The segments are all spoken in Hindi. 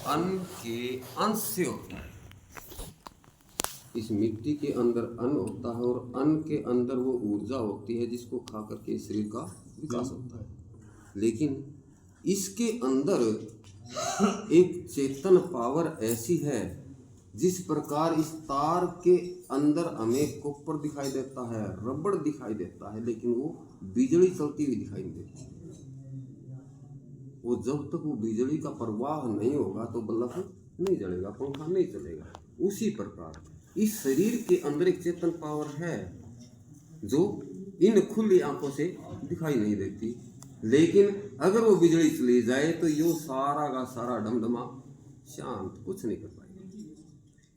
अन्न के अंश से होता है। इस मिट्टी के अंदर अन्न होता है और अन्न के अंदर वो ऊर्जा होती है जिसको खा करके शरीर का विकास होता है। लेकिन इसके अंदर एक चेतन पावर ऐसी है जिस प्रकार इस तार के अंदर हमें कॉपर दिखाई देता है, रबड़ दिखाई देता है, लेकिन वो बिजली चलती हुई दिखाई नहीं देती। वो जब तक वो बिजली का प्रवाह नहीं होगा तो बल्ब नहीं जलेगा, पंखा नहीं चलेगा। उसी प्रकार इस शरीर के अंदर एक चेतन पावर है जो इन खुली आंखों से दिखाई नहीं देती, लेकिन अगर वो बिजली चली जाए तो यो सारा का सारा डमडमा शांत, कुछ नहीं कर पाएगा।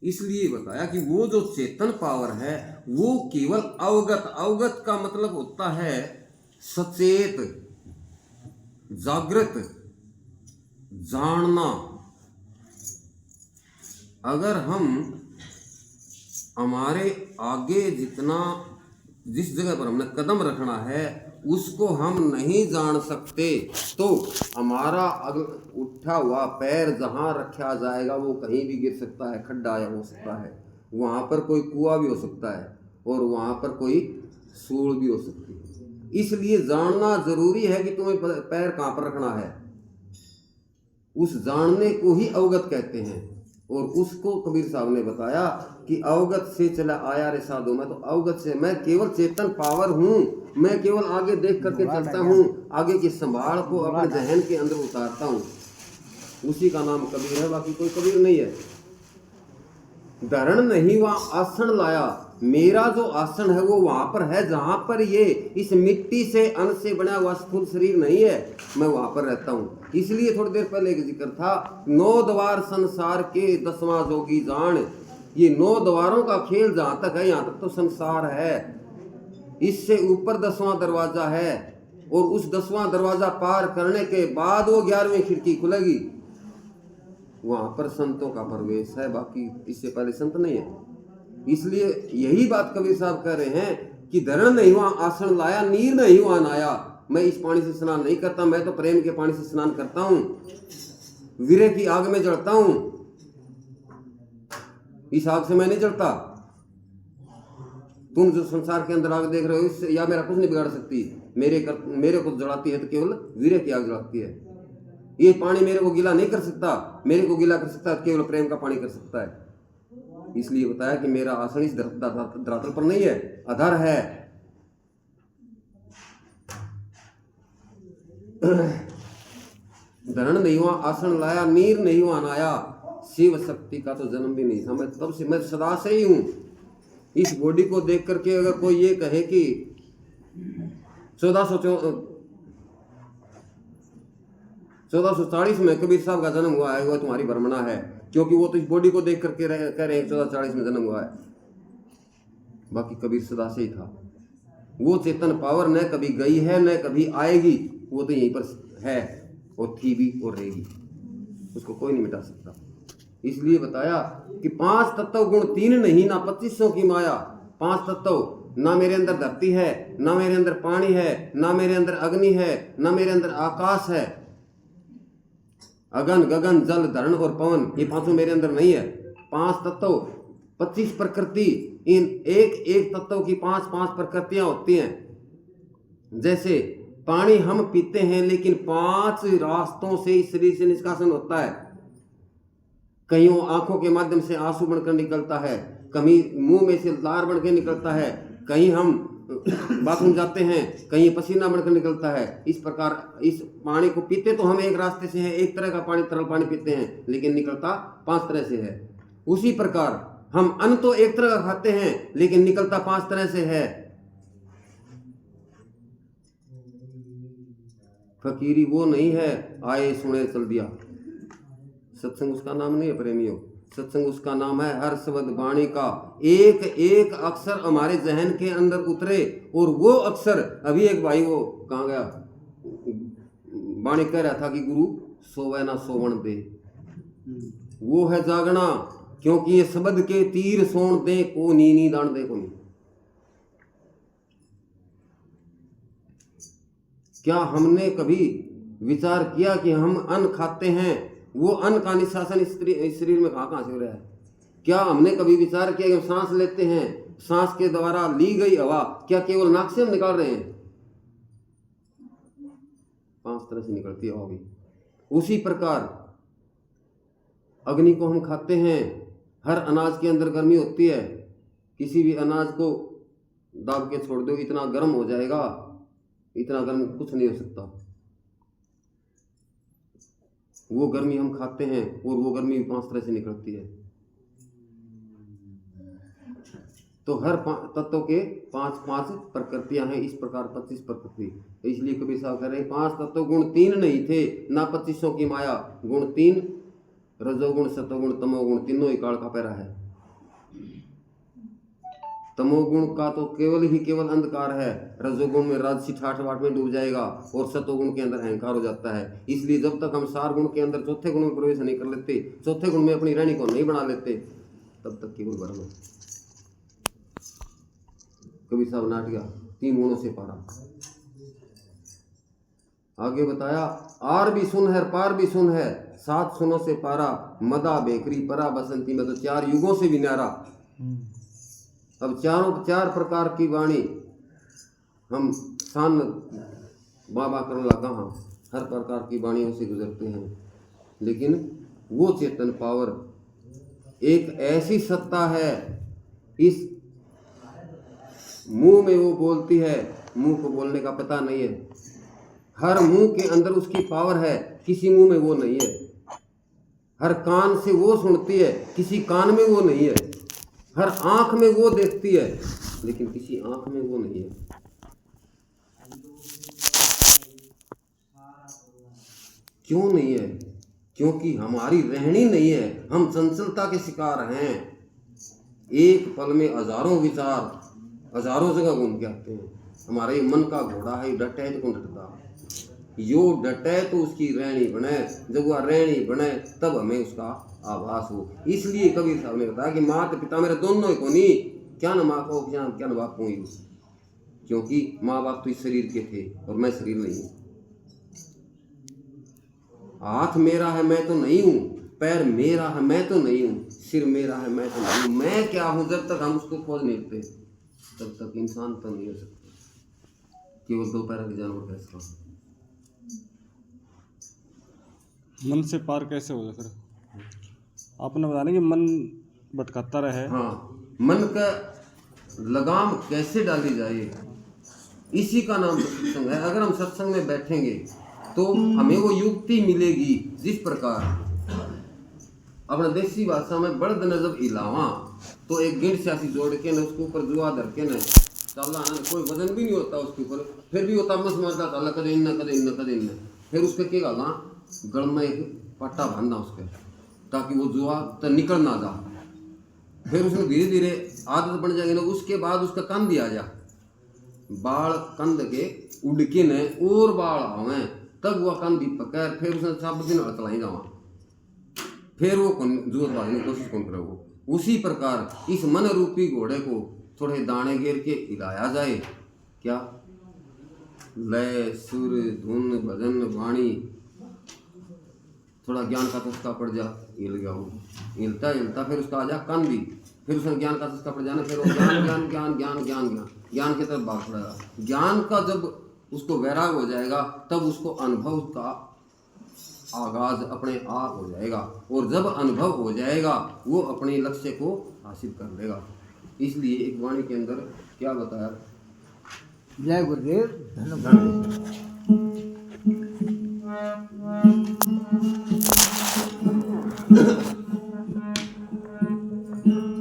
इसलिए बताया कि वो जो चेतन पावर है वो केवल अवगत का मतलब होता है सचेत, जागृत, जानना। अगर हम हमारे आगे जिस जगह पर हमने कदम रखना है उसको हम नहीं जान सकते तो हमारा उठा हुआ पैर जहाँ रखा जाएगा वो कहीं भी गिर सकता है, खड्डा हो सकता है, वहाँ पर कोई कुआं भी हो सकता है और वहाँ पर कोई सूल भी हो सकती है। इसलिए जानना जरूरी है कि तुम्हें पैर कहाँ पर रखना है। उस जानने को ही अवगत कहते हैं। और उसको कबीर साहब ने बताया कि अवगत से चला आया रे साधु, मैं तो अवगत से, मैं केवल चेतन पावर हूँ, मैं केवल आगे देख करके चलता हूँ, आगे की संभाल को अपने जहन के अंदर उतारता हूँ। उसी का नाम कबीर है, बाकी कोई कबीर नहीं है। धरण नहीं वहाँ आसन लाया, मेरा जो आसन है वो वहां पर है जहां पर ये इस मिट्टी से अन्न से बना हुआ स्थूल शरीर नहीं है, मैं वहां पर रहता हूँ। इसलिए थोड़ी देर पहले एक जिक्र था, 9 द्वार संसार के 10वां जोगी जान। ये 9 द्वारों का खेल जहां तक है यहाँ तक तो संसार है, इससे ऊपर 10वां दरवाजा है और उस 10वां दरवाजा पार करने के बाद वो 11वीं खिड़की खुलेगी, वहां पर संतों का प्रवेश है, बाकी इससे पहले संत नहीं है। इसलिए यही बात कबीर साहब कह रहे हैं कि धरण नहीं हुआ आसन लाया, नीर नहीं हुआ नाया। मैं इस पानी से स्नान नहीं करता, मैं तो प्रेम के पानी से स्नान करता हूं, वीर्य की आग में जलता हूं। इस आग से मैं नहीं जलता। तुम जो संसार के अंदर आग देख रहे हो इससे या मेरा कुछ नहीं बिगाड़ सकती। मेरे को जलाती है तो केवल वीर्य की आग जलाती है। ये पानी मेरे को गीला नहीं कर सकता, मेरे को गीला कर सकता है केवल प्रेम का पानी कर सकता है। इसलिए बताया कि मेरा आसन इस धरातल पर नहीं है, अधर है। धरण नहीं हुआ आसन लाया, नीर नहीं हुआ नाया, शिव शक्ति का तो जन्म भी नहीं था। मैं तब से, मैं सदा से ही हूं। इस बॉडी को देख करके अगर कोई ये कहे कि 1440 में कबीर साहब का जन्म हुआ है, वह तुम्हारी भ्रमणा है, क्योंकि वो तो इस बॉडी को देख करके कह रहे हैं 1440 में जन्म हुआ है। बाकी कबीर सदा से ही था। वो चेतन पावर न कभी गई है न कभी आएगी, वो तो यहीं पर है और थी भी और रहेगी, उसको कोई नहीं मिटा सकता। इसलिए बताया कि 5 तत्व गुण 3 नहीं, ना 2500 की माया। 5 तत्व, ना मेरे अंदर धरती है, ना मेरे अंदर पानी है, ना मेरे अंदर अग्नि है, ना मेरे अंदर आकाश है। अगन, गगन, जल, धरण और पवन, ये 5 मेरे अंदर नहीं है। 5 तत्व, 25 प्रकृति, इन एक तत्व की 5 प्रकृतियां होती हैं। जैसे पानी हम पीते हैं लेकिन 5 रास्तों से इस शरीर से निष्कासन होता है। कहीं वो आंखों के माध्यम से आंसू बनकर निकलता है, कहीं मुंह में से लार बनकर निकलता है, कहीं हम बाथरूम जाते हैं, कहीं पसीना बनकर निकलता है। इस प्रकार इस पानी को पीते तो हम एक रास्ते से हैं, एक तरह का पानी, तरल पानी पीते हैं, लेकिन निकलता 5 तरह से है। उसी प्रकार हम अन्न तो एक तरह का खाते हैं लेकिन निकलता 5 तरह से है। फकीरी वो नहीं है आए सुने चल दिया, सत्संग उसका नाम नहीं है प्रेमियों। सत्संग उसका नाम है हर शब्द वाणी का एक एक अक्षर हमारे जहन के अंदर उतरे। और वो अक्षर, अभी एक भाई वो कहाँ गया, वाणी कह रहा था कि गुरु सोवे ना सोवन दे, वो है जागना, क्योंकि ये शब्द के तीर सोन दे को नी दान दे को नहीं। क्या हमने कभी विचार किया कि हम अन्न खाते हैं वो अन्न का निष्कासन इस शरीर में कहाँ से हो रहा है? क्या हमने कभी विचार किया कि हम सांस लेते हैं, सांस के द्वारा ली गई हवा क्या केवल नाक से हम निकाल रहे हैं? 5 तरह से निकलती है हवा भी। उसी प्रकार अग्नि को हम खाते हैं, हर अनाज के अंदर गर्मी होती है। किसी भी अनाज को दाब के छोड़ दो, इतना गर्म हो जाएगा, इतना गर्म कुछ नहीं हो सकता। वो गर्मी हम खाते हैं और वो गर्मी 5 तरह से निकलती है। तो हर तत्व के 5 प्रकृतियां हैं, इस प्रकार 25 प्रकृति। इसलिए कबीर साहब कह रहे हैं 5 तत्व गुण 3 नहीं थे ना 2500 की माया। गुण 3 रजोगुण सतोगुण तमोगुण तीनों ही काल का पैरा है। तमोगुण का तो केवल अंधकार है, रजोगुण में राजसी ठाठ बाट में डूब जाएगा और सतोगुण के अंदर अहंकार हो जाता है। इसलिए जब तक हम 4 गुण के अंदर चौथे गुण में प्रवेश नहीं कर लेते, चौथे गुण में अपनी रहनी को नहीं बना लेते, तब तक केवल भ्रम है। कबीर साहब नाट गया 3 गुणों से पारा। आगे बताया आर भी सुन है पार भी सुन है, 7 सुनों से पारा, मदा बेकरी परा बसंती में, तो 4 युगों से भी न्यारा। अब 4 प्रकार की वाणी हम सान बाबा करने लगा, हाँ हर प्रकार की वाणियों से गुजरते हैं, लेकिन वो चेतन पावर एक ऐसी सत्ता है, इस मुंह में वो बोलती है, मुंह को बोलने का पता नहीं है। हर मुंह के अंदर उसकी पावर है, किसी मुंह में वो नहीं है। हर कान से वो सुनती है, किसी कान में वो नहीं है। हर आंख में वो देखती है, लेकिन किसी आंख में वो नहीं है। क्यों नहीं है? क्योंकि हमारी रहनी नहीं है, हम चंचलता के शिकार हैं। एक पल में हजारों विचार हजारों जगह घूम के आते हैं। हमारा ये मन का घोड़ा है, डटे तो कौन डटता? यो डटे तो उसकी रहनी बने, जब वह रहनी बने तब हमें उसका आभास हो। इसलिए कबीर साहब ने बताया कि माता पिता मेरे दोनों ही कोनी, क्या न माँ को क्या न बाप को, क्योंकि माँ बाप तो इस शरीर के थे और मैं शरीर नहीं हूँ। हाथ मेरा है मैं तो नहीं हूँ, पैर मेरा है मैं तो नहीं हूँ, सिर मेरा है मैं तो नहीं हूँ। मैं क्या हूँ? जब तक हम उसको खोज नहीं लेते तब तक इंसान तो नहीं हो सकता। केवल 2 पैर के जानवर कैसे? मन से पार कैसे होगा सर? आपने बताया कि मन भटकाता रहे। हाँ, मन का लगाम कैसे डाली जाए, इसी का नाम सत्संग है। अगर हम सत्संग में बैठेंगे तो हमें वो युक्ति मिलेगी। जिस प्रकार अपना देसी भाषा में बड़द न जब इलावा, तो एक गिंड से ऐसी जोड़ के न उसके ऊपर जुआ धर के न चलना, कोई वजन भी नहीं होता उसके ऊपर, फिर भी होता मस मारता था कदे इन। फिर उसके क्या गाला गल में एक पट्टा बांधना उसके, ताकि वो जुआ तो निकल ना जा। फिर उसमें धीरे धीरे आदत बन जाएगी ना, उसके बाद उसका कंध आ जा, बाल कंध के उड़ के न और बाल आवे, तब वह कंध भी पकड़, फिर उसने सब दिन चलाई जावा, फिर वो जुआ बांधने की कोशिश कौन करे वो। उसी प्रकार इस मन रूपी घोड़े को थोड़े दाने घेर के हिलाया जाए, क्या लय सुर धुन भजन वाणी, थोड़ा ज्ञान का चस्का पड़ जा, हिल गया वो, हिलता फिर उसका आ जा कान भी, फिर उसने ज्ञान का चस्का पड़ जाना, फिर वो ज्ञान की तरफ भाग पड़ेगा। ज्ञान का जब उसको वैराग हो जाएगा तब उसको अनुभव का आगाज अपने आप हो जाएगा, और जब अनुभव हो जाएगा वो अपने लक्ष्य को हासिल कर लेगा। इसलिए एक वाणी के अंदर क्या बताया? जय गुरुदेव, धन्यवाद।